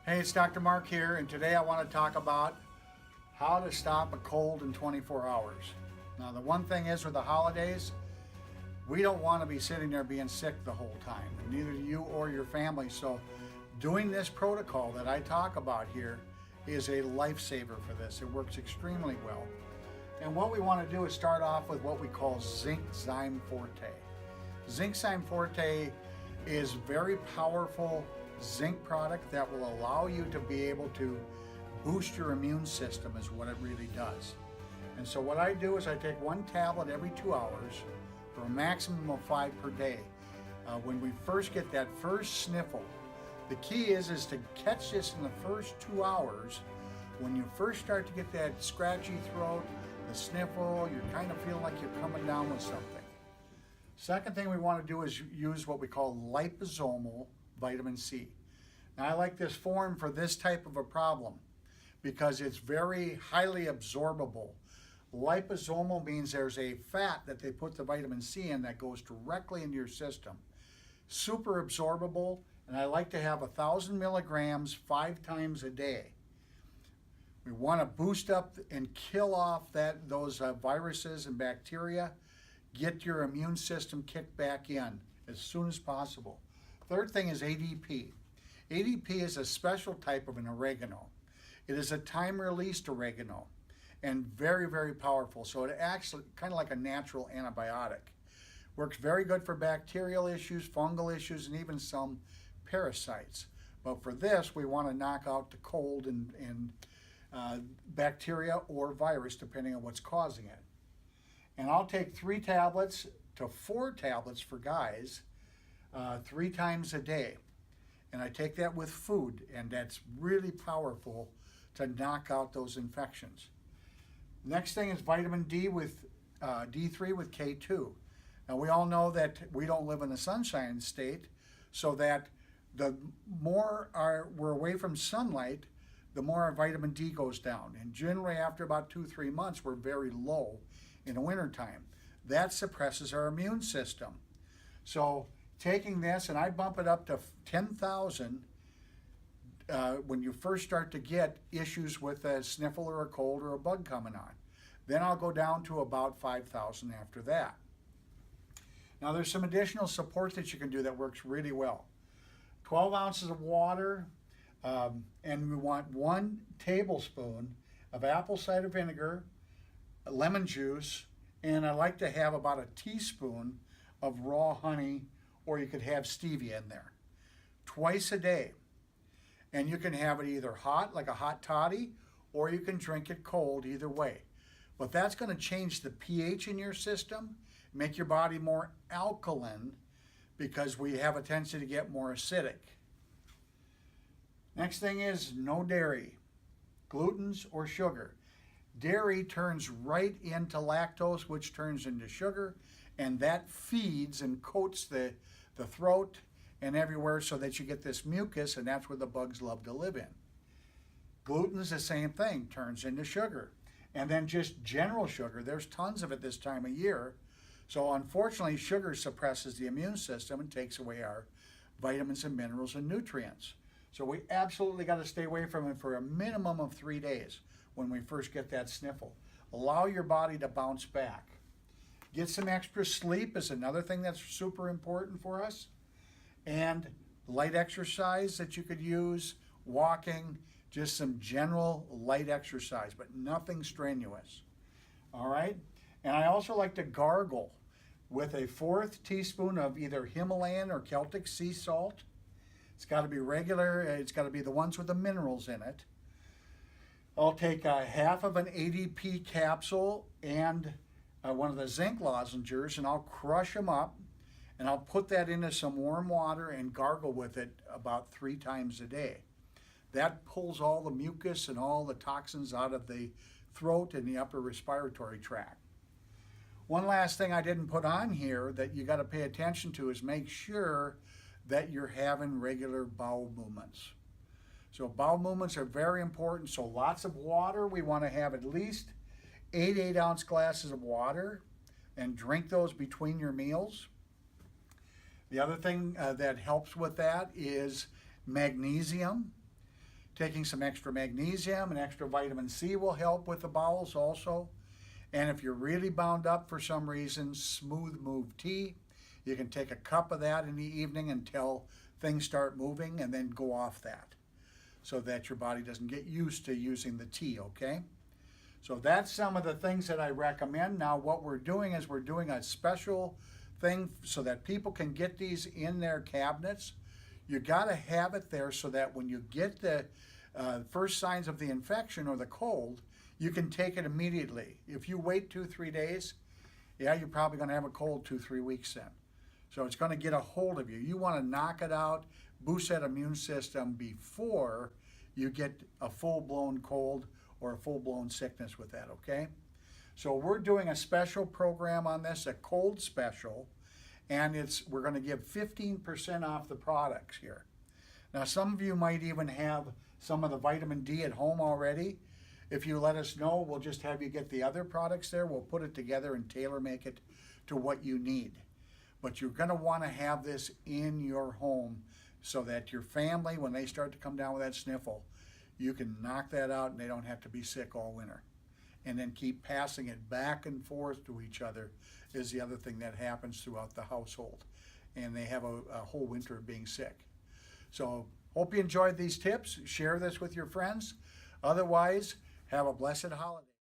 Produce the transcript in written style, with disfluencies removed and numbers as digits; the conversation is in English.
Hey, it's Dr. Mark here, and today I want to talk about how to stop a cold in 24 hours. Now, the one thing is with the holidays, we don't want to be sitting there being sick the whole time, and neither do you or your family. So, doing this protocol that I talk about here is a lifesaver for this. It works extremely well. And what we want to do is start off with what we call Zinc Zyme Forte. Zinc Zyme Forte is very powerful zinc product that will allow you to be able to boost your immune system is what it really does. And so what I do is I take one tablet every 2 hours for a maximum of 5 per day. When we first get that first sniffle, the key is to catch this in the first 2 hours. When you first start to get that scratchy throat, the sniffle, you're kind of feeling like you're coming down with something. Second thing we want to do is use what we call liposomal vitamin C. Now I like this form for this type of a problem because it's very highly absorbable. Liposomal means there's a fat that they put the vitamin C in that goes directly into your system. Super absorbable, and I like to have 1,000 milligrams 5 times a day. We want to boost up and kill off those viruses and bacteria, get your immune system kicked back in as soon as possible. Third thing is ADP. ADP is a special type of an oregano. It is a time-released oregano and very, very powerful. So it acts kind of like a natural antibiotic. Works very good for bacterial issues, fungal issues, and even some parasites. But for this, we want to knock out the cold and bacteria or virus, depending on what's causing it. And I'll take 3 tablets to 4 tablets for guys 3 times a day. And I take that with food, and that's really powerful to knock out those infections. Next thing is vitamin D with D3 with K2. Now we all know that we don't live in the sunshine state, so that the more we're away from sunlight, the more our vitamin D goes down. And generally after about 2-3 months, we're very low in the wintertime. That suppresses our immune system. So taking this, and I bump it up to 10,000 when you first start to get issues with a sniffle or a cold or a bug coming on. Then I'll go down to about 5,000 after that. Now there's some additional support that you can do that works really well. 12 ounces of water, and we want 1 tablespoon of apple cider vinegar, lemon juice, and I like to have about a teaspoon of raw honey, or you could have stevia in there. Twice a day. And you can have it either hot, like a hot toddy, or you can drink it cold, either way. But that's going to change the pH in your system, make your body more alkaline, because we have a tendency to get more acidic. Next thing is no dairy, glutens, or sugar. Dairy turns right into lactose, which turns into sugar, and that feeds and coats the throat and everywhere so that you get this mucus, and that's where the bugs love to live in. Gluten's the same thing, turns into sugar. And then just general sugar, there's tons of it this time of year. So unfortunately, sugar suppresses the immune system and takes away our vitamins and minerals and nutrients. So we absolutely got to stay away from it for a minimum of 3 days when we first get that sniffle. Allow your body to bounce back. Get some extra sleep is another thing that's super important for us. And light exercise that you could use, walking, just some general light exercise, but nothing strenuous. All right? And I also like to gargle with a 1/4 teaspoon of either Himalayan or Celtic sea salt. It's got to be regular. It's got to be the ones with the minerals in it. I'll take a half of an ADP capsule and one of the zinc lozenges, and I'll crush them up, and I'll put that into some warm water and gargle with it about 3 times a day. That pulls all the mucus and all the toxins out of the throat and the upper respiratory tract. One last thing I didn't put on here that you got to pay attention to is make sure that you're having regular bowel movements. So bowel movements are very important. So lots of water. We want to have at least 8 8-ounce glasses of water and drink those between your meals. The other thing that helps with that is magnesium. Taking some extra magnesium and extra vitamin C will help with the bowels also. And if you're really bound up for some reason, Smooth Move tea. You can take a cup of that in the evening until things start moving and then go off that so that your body doesn't get used to using the tea, okay? So that's some of the things that I recommend. Now what we're doing is we're doing a special thing so that people can get these in their cabinets. You got to have it there so that when you get the first signs of the infection or the cold, you can take it immediately. If you wait 2-3 days, yeah, you're probably going to have a cold 2-3 weeks then. So it's going to get a hold of you. You want to knock it out, boost that immune system before you get a full-blown cold or a full-blown sickness with that, okay? So we're doing a special program on this, a cold special, and we're going to give 15% off the products here. Now some of you might even have some of the vitamin D at home already. If you let us know, we'll just have you get the other products there. We'll put it together and tailor make it to what you need. But you're going to want to have this in your home so that your family, when they start to come down with that sniffle, you can knock that out and they don't have to be sick all winter. And then keep passing it back and forth to each other is the other thing that happens throughout the household. And they have a whole winter of being sick. So hope you enjoyed these tips. Share this with your friends. Otherwise, have a blessed holiday.